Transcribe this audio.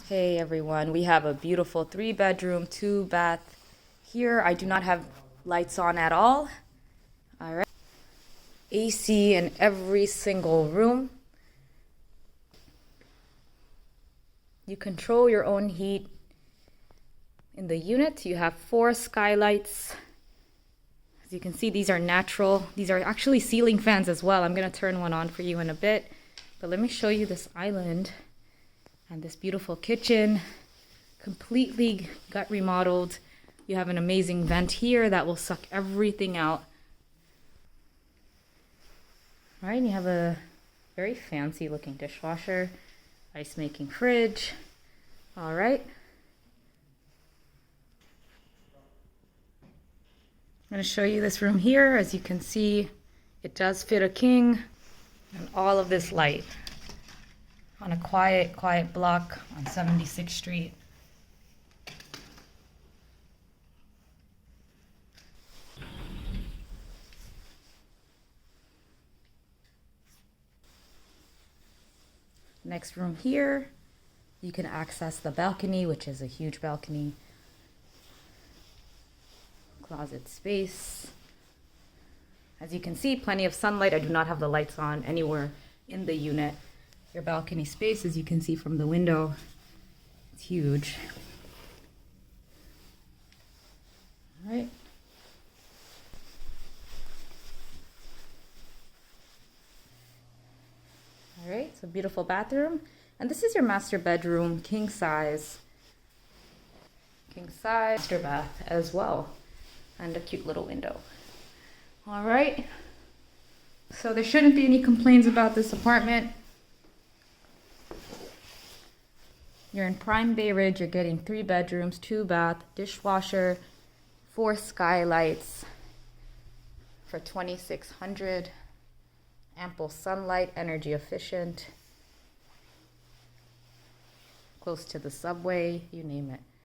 Hey everyone, we have a beautiful 3 bedroom, 2 bath here. I do not have lights on at all. All right. AC in every single room. You control your own heat. In the unit, you have 4 skylights. As you can see, these are natural. These are actually ceiling fans as well. I'm going to turn one on for you in a bit. But let me show you this island and this beautiful kitchen, completely gut remodeled. You have an amazing vent here that will suck everything out. All right, and you have a very fancy looking dishwasher, ice making fridge. All right. I'm going to show you this room here. As you can see, it does fit a king and all of this light on a quiet block on 76th Street. Next room here, you can access the balcony, which is a huge balcony. Closet space. As you can see, plenty of sunlight. I do not have the lights on anywhere in the unit. Your balcony space, as you can see from the window, it's huge. All right. All right, so beautiful bathroom. And this is your master bedroom, king size master bath as well. And a cute little window. All right. So there shouldn't be any complaints about this apartment. You're in prime Bayridge. You're getting 3 bedrooms, 2 bath, dishwasher, 4 skylights for $2,600. Ample sunlight, energy efficient, close to the subway, you name it.